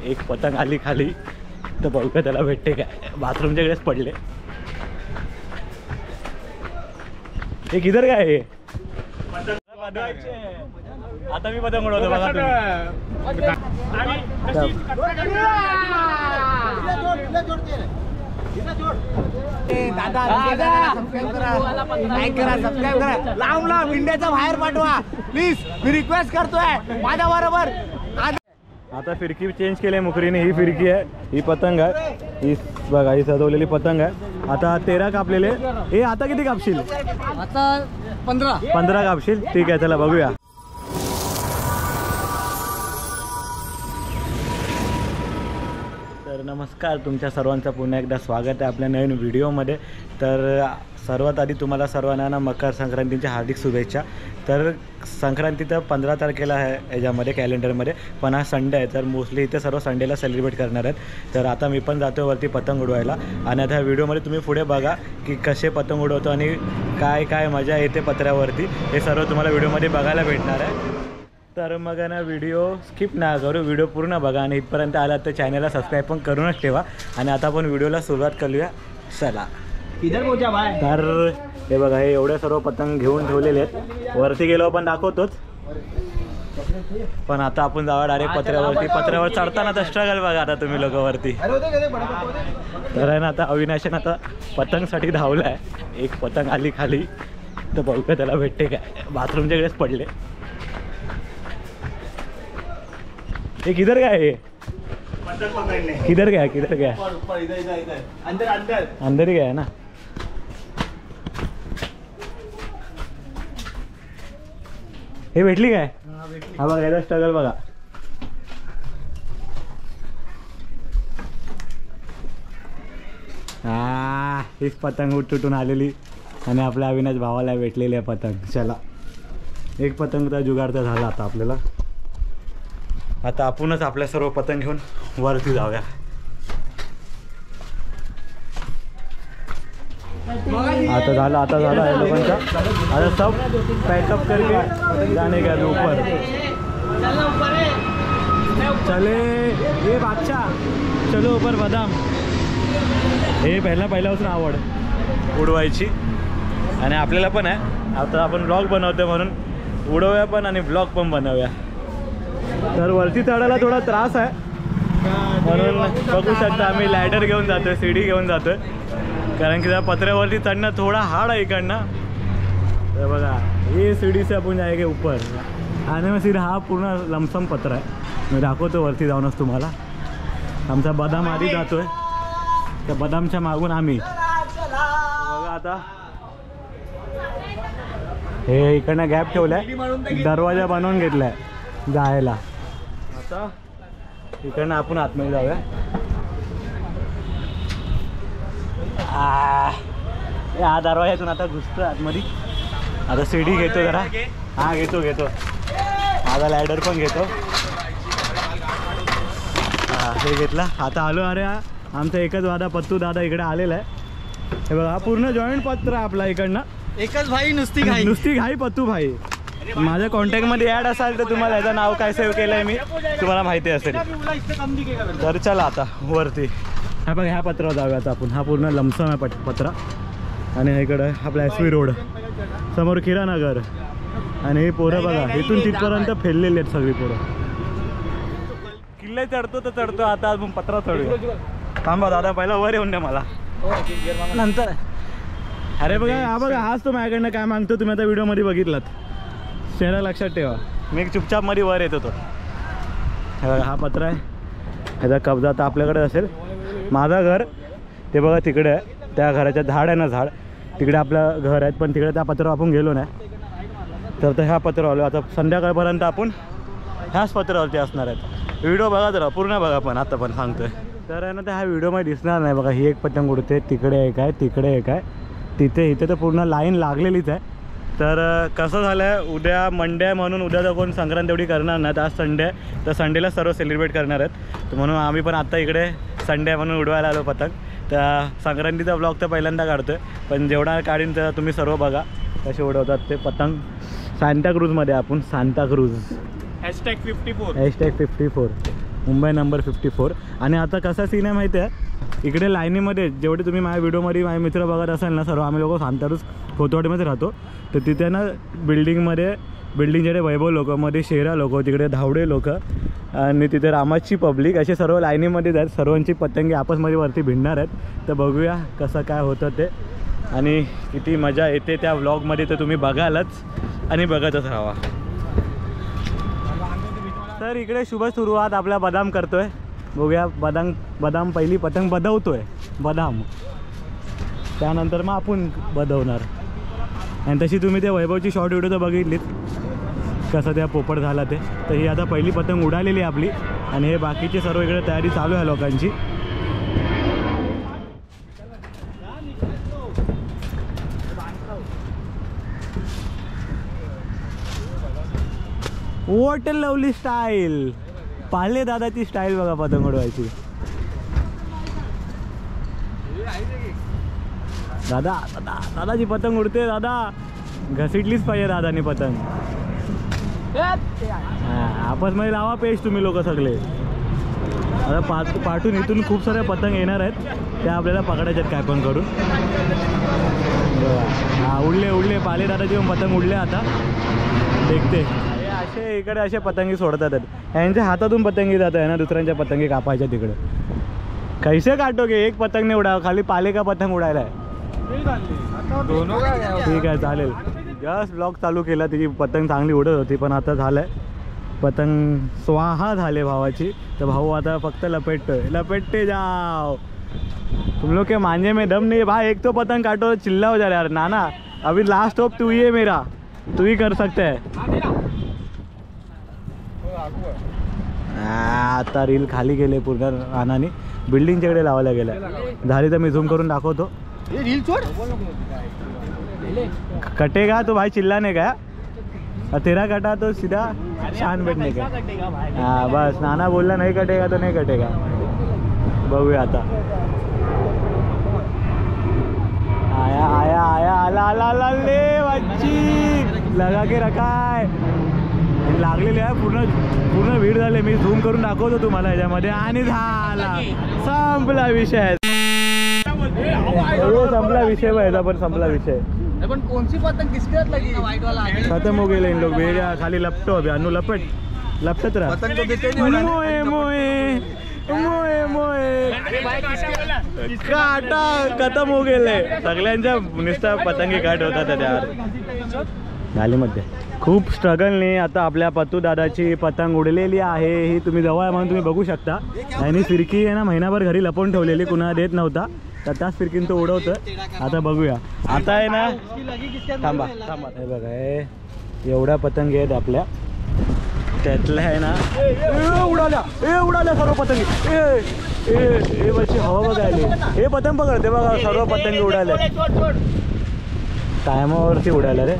एक पतंग आली खाली तर बघूया त्याला भेटते काय. बाथरूमच्या कडेच पडले. हे किधर काय आहे? आता मी पतंग उडवतो बघा लांब इंडियाच्या बाहेर पाठवा प्लीज, मी रिक्वेस्ट करतोय माझ्या बरोबर. आता फिरकी चेंज केली आहे मुकरीने. ही फिरकी आहे, ही पतंग आहे, ही बघा ही सजवलेली पतंग आहे. आता 13 कापलेले. हे आता किती कापशील? आता 15 कापशील. ठीक आहे चला बघूया. तर नमस्कार, तुमच्या सर्वांचं पुन्हा एकदा स्वागत आहे आपल्या नवीन व्हिडिओमध्ये. तर सर्वात आधी तुम्हाला सर्वांना मकर संक्रांतीच्या हार्दिक शुभेच्छा. तर संक्रांती तर 15 तारखेला आहे याच्यामध्ये कॅलेंडरमध्ये, पण हा संडे आहे तर मोस्टली इथे सर्व संडेला सेलिब्रेट करणार आहेत. तर आता मी पण जातो वरती पतंग उडवायला आणि आता ह्या व्हिडिओमध्ये तुम्ही पुढे बघा की कसे पतंग उडवतो आणि काय काय मजा येते पत्र्यावरती, हे सर्व तुम्हाला व्हिडिओमध्ये बघायला भेटणार आहे. तर मग ना व्हिडिओ स्किप ना करू, व्हिडिओ पूर्ण बघा आणि इथपर्यंत आला तर चॅनलला सबस्क्राईब पण करूनच ठेवा. आणि आता आपण व्हिडिओला सुरुवात करूया. चला. तर हे बघा, हे एवढे सर्व पतंग घेऊन ठेवलेले आहेत. वरती गेलो पण दाखवतोच, पण आता आपण जाऊया डायरेक्ट पत्र्यावरती. पत्र्यावर चढताना तर स्ट्रगल बघा आता तुम्ही लोक वरती. तर आहे ना आता अविनाशन आता पतंगसाठी धावला आहे. एक पतंग आली खाली तर बघूया त्याला भेटते काय. बाथरूमच्या कडेच पडले. ये किधर गया? ये किधर गया? किधर गया? अंदर अंदर अंदर ही गया है ना. हे भेटली काय? हा बघा याचा स्ट्रगल बघा. हा हीच पतंग तुटून आलेली आणि आपल्या अविनाश भावाला भेटलेली आहे पतंग. चला, एक पतंगचा जुगाड तर झाला आता आपल्याला. आता आपणच आपल्या सर्व पतंग घेऊन वरती जाऊया. आता झालं या लोकांचा. आता सब पैकअप करके जाने का ऊपर. चले ये बादशाह, चलो ऊपर बदाम. हे पहिल्यापासून आवड उडवायची आणि आपल्याला पण आहे. आता आपण ब्लॉग बनवतो म्हणून उडवूया पण आणि ब्लॉग पण बनवूया. तर वरती चढायला थोडा त्रास आहे म्हणून बघू शकता आम्ही लॅडर घेऊन जातोय, सीडी घेऊन जातोय, कारण की त्या पत्र्यावरती चढणं थोडा हार्ड आहे इकडनं. तर बघा हे सीडी से आपण जाएंगे ऊपर आणि मग सीधा हा पूर्ण लमसम पत्र आहे. मी दाखवतो वरती जाऊनच तुम्हाला. आमचा बदाम आधी जातोय, त्या बदामच्या मागून आम्ही. बघा आता हे इकडनं गॅप ठेवलाय, दरवाजा बनवून घेतलाय जायला. आता इकडनं आपण आतमध्ये जाऊया. हा दरवाजातून आता घुसतो आतमध्ये. आता सीडी घेतो जरा. हा घेतो आता लॅडर पण घेतो. हा हे घेतला. आता आलो. अरे आमचा एकच वादा पत्तू दादा इकडे आलेला आहे. हे बघा हा पूर्ण जॉईंट पत्र आहे आपला इकडनं. एकच भाई नुसती घाई पत्तू भाई. माझ्या कॉन्टॅक्टमध्ये ॲड असाल तर तुम्हाला याचं नाव काय सेव्ह केलं आहे मी, तुम्हाला माहिती असेल. तर चला आता वरती. हा बघा ह्या पत्रावर जाऊया आता आपण. हा पूर्ण लमसम आहे पत्रा. आणि इकडं आपला SV रोड, समोर खिरानगर. आणि हे पोरं बघा इथून तिथपर्यंत फेललेले आहेत सगळी पोरं. किल्ले चढतो तर चढतो. आता आपण पत्रा चढूया. थांबा दादा, पहिला वर येऊन द्या मला, नंतर. अरे बघा हा बघा, हाच तो माझ्याकडनं काय मागतो तुम्ही आता व्हिडिओमध्ये बघितलात. चेहरा लक्षात ठेवा. मी चुपचाप मध्ये वर येत होतो. हा पत्र आहे, ह्याचा कब्जा आता आपल्याकडे असेल. माझं घर ते बघा तिकडे आहे, त्या घराच्या झाड आहे ना, झाड तिकडे आपलं घर आहे, पण तिकडे त्या पत्रावर आपण गेलो नाही. तर ह्या पत्रावर आलो. आता संध्याकाळपर्यंत आपण ह्याच पत्रावरती असणार आहेत. व्हिडिओ बघा जरा पूर्ण बघा, पण आता पण सांगतोय. तर आहे ना, त्या ह्या व्हिडिओमध्ये दिसणार नाही. बघा ही एक पतंग उडते, तिकडे एक आहे, तिकडे एक आहे, तिथे इथे तर पूर्ण लाईन लागलेलीच आहे. तर कसं झालं आहे, उद्या मंडे आहे म्हणून उद्या तर कोण संक्रांत एवढी करणार नाही. आज संडे आहे तर संडेला सर्व सेलिब्रेट करणार आहेत. तर म्हणून आम्ही पण आता इकडे संडे आहे म्हणून उडवायला आलो पतंग. त्या संक्रांतीचा ब्लॉग तर पहिल्यांदा काढतो आहे, पण जेवढा काढीन तर तुम्ही सर्व बघा कसे उडवतात ते पतंग. सांताक्रूजमध्ये आपण सांताक्रूज #54 मुंबई नंबर 54. आणि आता कसा सीन आहे माहिती आहे, इकडे लाईनीमध्ये जेवढे तुम्ही माझ्या व्हिडिओमध्ये माझे मित्र बघत असाल ना, सर्व आम्ही लोक सांतारूस खोतवाडीमध्ये राहतो. तर तिथे ना बिल्डिंग जेडे वैभव लोक, मध्ये शेरा लोक, तिकडे धावडे लोक आणि तिथे रामाची पब्लिक, असे सर्व लाईनीमध्ये आहेत. सर्वांची पतंगी आपसमध्ये वरती भिडणार आहेत. तर बघूया कसं काय होतं ते आणि किती मजा येते त्या व्लॉगमध्ये, तर तुम्ही बघालच आणि बघतच राहा. तर इकडे शुभ सुरुवात आपला बदाम करतोय. बघूया बदाम पहिली पतंग बदवतोय बदाम, त्यानंतर मग आपण बदवणार. आणि तशी तुम्ही त्या वैभवची शॉर्ट व्हिडिओ तर बघितलीत कसं त्या पोपट झाला ते. तर ही आता पहिली पतंग उडालेली आहे आपली आणि हे बाकीचे सर्व इकडे तयारी चालू आहे लोकांची. वॉट लवली स्टाईल, पाले दादाची स्टाईल बघा पतंग उडवायची. दादाची पतंग उडते. दादा घसीटलीच पाहिजे दादानी पतंग. आपस मध्ये लावा पेश तुम्ही लोक सगळे. आता पाठून इथून खूप साऱ्या पतंग येणार आहेत, त्या आपल्याला पकडायच्यात काय पण करून. हा उडले पाले दादाची पतंग उडले. आता देखते असे इकडे असे पतंगी सोडतात. यांच्या हातातून पतंगी जात आहे ना, दुसऱ्यांच्या पतंगी कापायच्या तिकडे. कैसे काटोगे, एक पतंग नाही उडाव, खाली पाले का पतंग उडायला आहे. ठीक आहे चालेल. जस्ट ब्लॉग चालू केला, तिची पतंग चांगली उडत होती पण आता झालंय पतंग स्वाहा झाले भावाची. तर भाऊ आता फक्त लपेटते जाओ. तुम लोग के मांझे में दम नहीं है भाई, एक तो पतंग काटो चिल्लाओ जा यार. नाना अभी लास्ट होप तू ही है मेरा, तू ही कर सकते है. आता रील खाली गेले पूर्ण रानाने, बिल्डिंगच्या कडे लावायला गेल्या. झाली तर मी झूम करून दाखवतो. कटेगा तो भाई चिल्लाने का, तेरा कटा तो सीधा शान बैठने का. हाँ बस, नाना बोलला नहीं कटेगा तो नहीं कटेगा. बघूया आता. आया आला ले बच्ची लगा के रखा है. लागलेले आहे पूर्ण भीड झाले. मी झूम करून दाखवतो तुम्हाला याच्यामध्ये. आणि झाला संपला विषय. संपला विषय व्हायचा पण संपला विषय. पण कोणची पतंग किसके हाथ लगी, व्हाइट वाला खत्म हो गेले इन लोग. भेजा खाली लपटो अभी. अनु लपटत रहा. पतंग तो देते नहीं. मोए काटा खतम हो गेले सगळ्यांच्या. नुसता पतंगी काट होता त्याच्यावर गालीमध्ये. खूप स्ट्रगलने आता आपल्या पत्तू दादाची पतंग उडलेली आहे. ही तुम्ही जवळ म्हणून तुम्ही बघू शकता. आणि फिरकी आहे ना महिनाभर घरी लपवून ठेवलेली, कुणाला देत नव्हता. तर त्याच फिरकीन तो उडवतं. आता बघूया. आता आहे ना, थांबा हे बघा, हे एवढ्या पतंगी आहेत आपल्या. त्यातल्या आहे ना उडाल्या सर्व पतंगी. ए बच्ची हवा बघायला. हे पतंग पकडते बघा, सर्व पतंगी उडाल्या टायमावरती उडाल्या रे.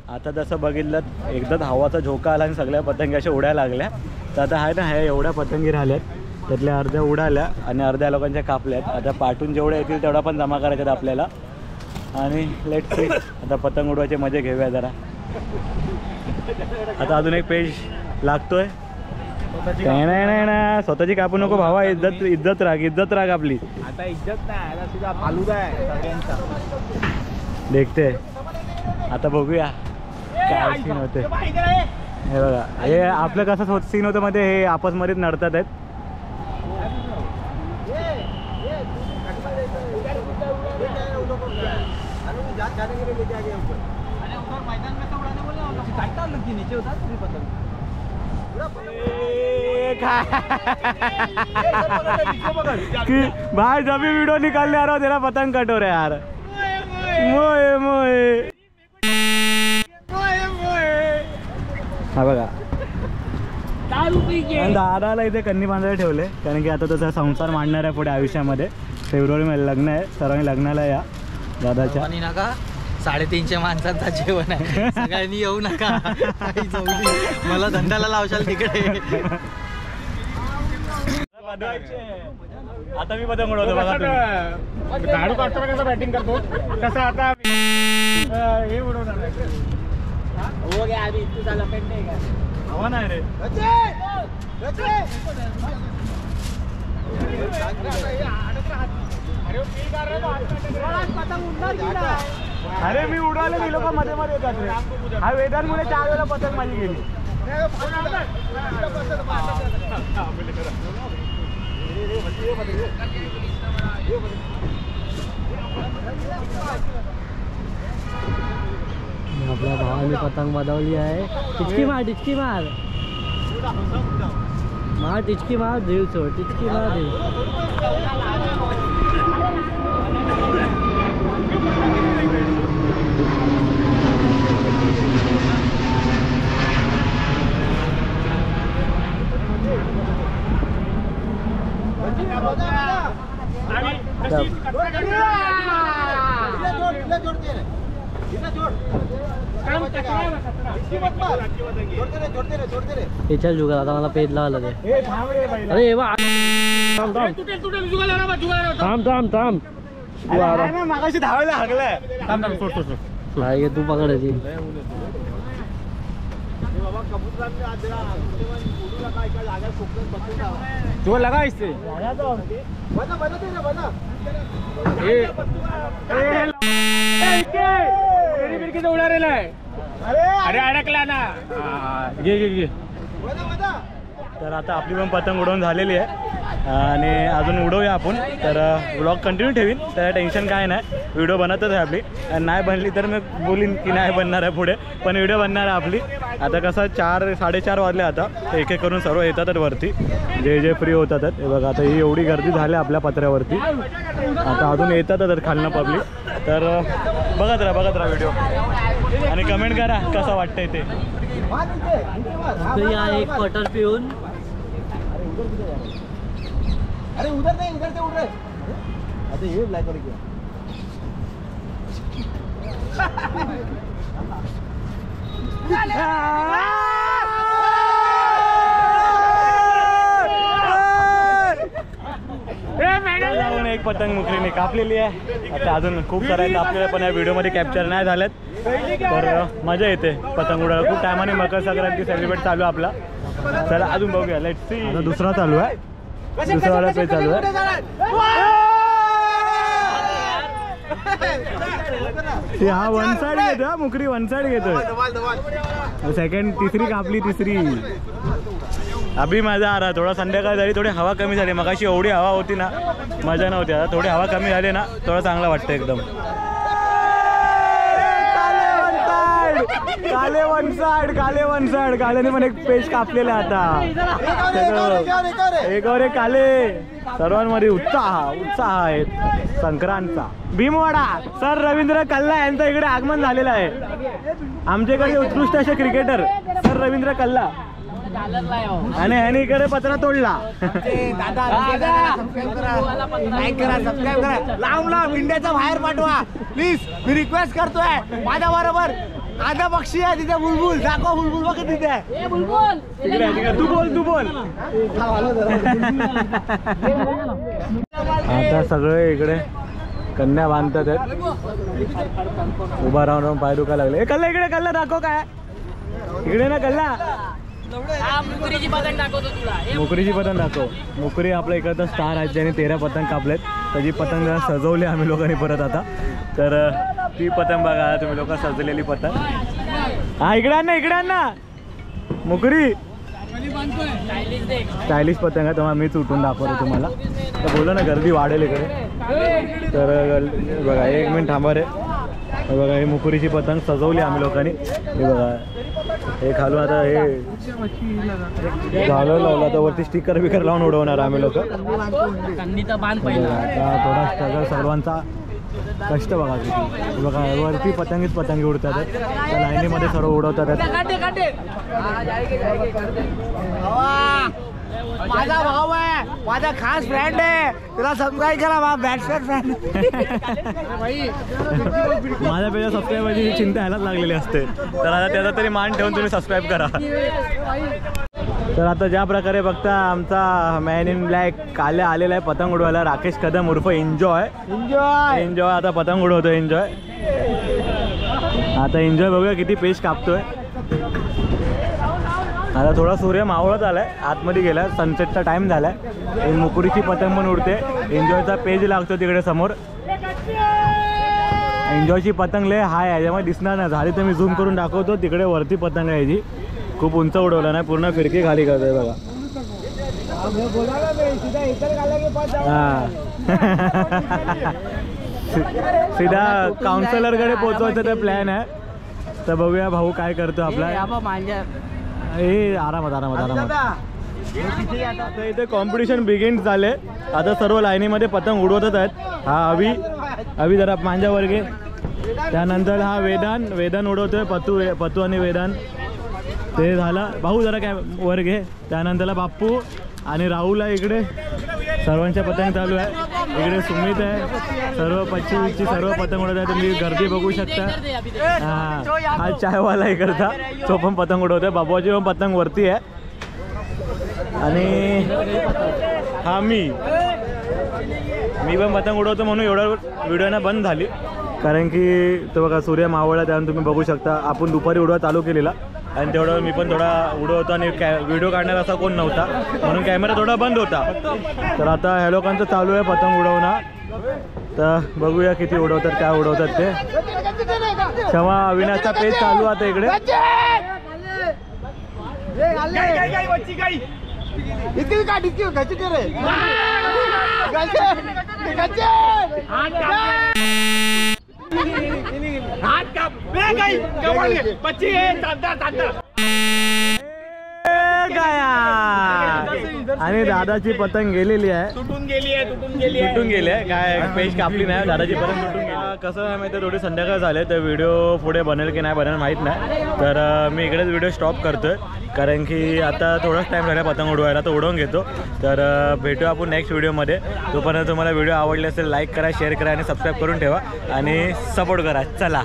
आता जसं बघितलं एकदाच हवाचा झोका आला आणि सगळ्या पतंगी अशा उडायला लागल्या. तर आता आहे ना, ह्या एवढ्या पतंगी राहिल्यात, त्यातल्या अर्ध्या उडाल्या आणि अर्ध्या लोकांच्या कापल्यात. आता पाठून जेवढ्या येतील तेवढा पण जमा करायच्यात आपल्याला. आणि लेट्स सी आता पतंग उडवायचे मजे घेऊया जरा. आता अजून एक पेज लागतोय. नाही ना स्वतःची कापू नको भावा. इज्जत राग आपली. आता इज्जत नाही, आता तुझा फालुदा आहे सगळ्यांचा. देखते आता बघूया काय सीन होते. हे बघा, हे आपलं कसं सीन होतं मध्ये, हे आपसमध्येच नडतात आहेत. भाई जब भी वीडियो निकालने आ रहा हो तेरा पतंग कट हो रहा है यार. मोए हा बघा, दादाला इथे कन्नी बांधायला ठेवले कारण की आता त्याचा संसार मांडणार आहे पुढे आयुष्यामध्ये. फेब्रुवारीमध्ये लग्न आहे, सर्वांनी लग्नाला या दादाच्या. 350 माणसांचा जेवण आहे, सगळ्यांनी येऊ नका. मला धंद्याला लावशाल तिकडे. आता मी पतंग उडवतो बघा. झाडू काढताना कसं बॅटिंग करतो तसं आता हे उडवणार. हो गया अभी तुझा लपेट नाही का हवा नाही रे. अरे मी उडाले गेलो का मध्ये मध्ये येतात रे. हा वेदांमुळे 4 वेळा पतंग माझी गेली. आपल्या भावाने पतंग बदवली आहे. टिचकी मार टिचकी मार देव सोड टिचकी मार देव. त्याच्या जुगार आता मला पेज लावलं ते. अरे थांब मागाशी धावायला हागलाय. तू पकडायची. तू लगा इससे उडालेला आहे. अरे अडकला ना. घे. तर आता आपली पण पतंग उडवून झालेली आहे आणि अजून उडवूया आपण. तर व्लॉग कंटिन्यू ठेवीन, त्याला टेन्शन काय नाही. व्हिडिओ बनतच आहे आपली. नाही बनली तर मी बोलीन की नाही बनणार आहे पुढे, पण व्हिडिओ बनणार आहे आपली. आता कसं 4-4:30 वाजले. आता एक एक करून सर्व येतातच वरती, जे फ्री होतातच. हे बघा आता ही एवढी गर्दी झाली आपल्या पत्र्यावरती. आता अजून येतातच खालनं पब्लिक. तर बघत राहा व्हिडिओ आणि कमेंट करा कसं वाटतंय ते. एक क्वार्टर पिऊन अरे उधर नहीं उधर से उड़ रहे. अच्छा ये ब्लैक कर गया. जाऊन एक पतंग मुकरीने कापलेली आहे. आता अजून खूप साऱ्या कापलेल्या पण या व्हिडिओमध्ये कॅप्चर नाही झाल्यात. तर मजा येते पतंग उडायला. खूप टायमाने मकर संक्रांती सेलिब्रेट चालू आपला. चला अजून बघूया. Let's see. आता दुसरा चालू आहे. दुसरा पेज चालू आहे. हा वन साइड घेतोय. मुकरी वन साइड घेतोय. सेकंड तिसरी कापली. तिसरी अभि मजा आ रहा. थोडा संध्याकाळ झाली, थोडी हवा कमी झाली. मगाशी एवढी हवा होती ना, मजा नव्हती. आता थोडी हवा कमी झाली ना, थोडं चांगलं वाटतं एकदम. काले वन साइड. कालेने पण एक पेज कापलेला आता. एक और एक काले. सर्वांमध्ये उत्साह आहे संक्रांतचा. भीमवाडा सर रवींद्र कल्ला यांचं इकडे आगमन झालेलं आहे. आमच्याकडे उत्कृष्ट असे क्रिकेटर सर रवींद्र कल्ला. आणि ह्याने इकडे पत्रा तोडला. लांब इंडियाचा बाहेर पाठवा प्लीज. मी रिक्वेस्ट करतोय. माझ्या बरोबर आधा पक्षी आहे तिथे. बुलबुल दाखव. बुलबुल बघ तिथे. तू बोल. आता सगळे इकडे कन्या बांधतात आहेत. उभा राहून पाय दुखायला लागले. कल्ला इकडे. कल्ला दाखव काय इकडे ना. कल्ला मुकरीची पतंग दाखव. मुकरी आपल्या इकडचा स्टार आहेत ज्याने 13 पतंग कापलेत. त्याची पतंग सजवली आम्ही लोकांनी परत आता. तर ती पतंग बघा तुम्ही लोक सजलेली पतंग. हा इकडे ना मुकरी. स्टायलिश पतंग आहे तेव्हा मीच उठून दाखवतो तुम्हाला. तर बोललो ना गर्दी वाढेल इकडे. तर बघा 1 मिनिट थांबा रे. बघा ही मुकुरीची पतंग सजवली आम्ही लोकांनी. हे बघा हे खालून आता हे झालं लावलं तर वरती स्टिकर बिकर लावून उडवणार आम्ही लोक. थोडा स्ट्रगल सर्वांचा कष्ट बघा किती. बघा वरती पतंगी उडतात. त्या लाईनीमध्ये सर्व उडवतात. माझा भाऊ आहे. माझा खास फ्रेंड आहे. तुला सबस्क्राईब करा. माझा बॅट्समॅन फ्रेंड. माझ्या पेजा सबस्क्राईबरची चिंता ह्यालाच लागलेली असते. तर आता त्याचा तरी मान ठेवून तुम्ही सबस्क्राईब करा. तर आता ज्या प्रकारे बघता आमचा मॅन इन ब्लॅक काले आलेला आहे पतंग उडवायला. राकेश कदम उर्फ एन्जॉय. आता पतंग उडवतो एन्जॉय. आता एन्जॉय बघूया किती पेज कापतोय. आता थोडा सूर्य मावळत आलाय, आतमध्ये गेलाय, सनसेटचा टाइम झालाय. मुकुरीची पतंग पण उडते. एन्जॉयचा पेज लागतो तिकडे समोर. एन्जॉयची पतंग लय हाय याच्यामध्ये दिसणार नाही, झाली तर मी झूम करून दाखवतो. तिकडे वरती पतंग आहे जी खूप उंच उडवला नाही, पूर्ण फिरकी खाली करतोय बघा. हां सीधा काउन्सिलरकडे पोहोचवायचा तर प्लॅन आहे. तर बघूया भाऊ काय करतो आपला. ए आरामात आरामात आरामात. आता इथे कॉम्पिटिशन बिगिन झाले. आता सर्व लाईनीमध्ये पतंग उडवतच आहेत. हा अभि जरा मांजा वर्गे. त्यानंतर हा वेदान उडवतोय. पतू आणि वेदान ते झाला. भाऊ जरा काय वर घे. त्यानंतरला बाप्पू आणि राहुल आहे इकडे. सर्वांच्या पतंग चालू आहे. इकडे सुमित आहे. सर्व 25 सर्व पतंग उडवत आहे. तुम्ही गर्दी बघू शकता. हा चायवाला इकडचा तो पण पतंग उडवतोय. बाबूजी पण पतंग वरती आहे. आणि हा मी पण पतंग उडवतो म्हणून एवढा व्हिडिओ ना बंद झाली, कारण की तो बघा सूर्य मावळला. त्यानंतर तुम्ही बघू शकता आपण दुपारी उडवा चालू केलेला आणि तेवढं मी पण थोडा उडवतो आणि व्हिडिओ काढणार असा कोण नव्हता म्हणून कॅमेरा थोडा बंद होता. तर आता ह्या लोकांचं चालू आहे पतंग उडवणं. तर बघूया किती उडवतात, काय उडवतात ते. क्षमा अविनाशचा पेज चालू आता इकडे. आणि दादाची पतंग गेलेली आहे, तुटून गेली आहे. काय पेज कापली नाही, दादाची पतंग तुटून गेली. कसं आहे माहिती, थोडी संध्याकाळ झाले तर व्हिडिओ पुढे बनेल की नाही बनेल माहीत नाही. तर मी इकडेच व्हिडिओ स्टॉप करतोय, कारण की आता थोडाच टाईम झाला पतंग उडवायला, तर उडवून घेतो. तर भेटू आपण नेक्स्ट व्हिडिओमध्ये. तोपर्यंत तुम्हाला व्हिडिओ आवडले असेल लाईक करा, शेअर करा आणि सबस्क्राईब करून ठेवा आणि सपोर्ट करा. चला.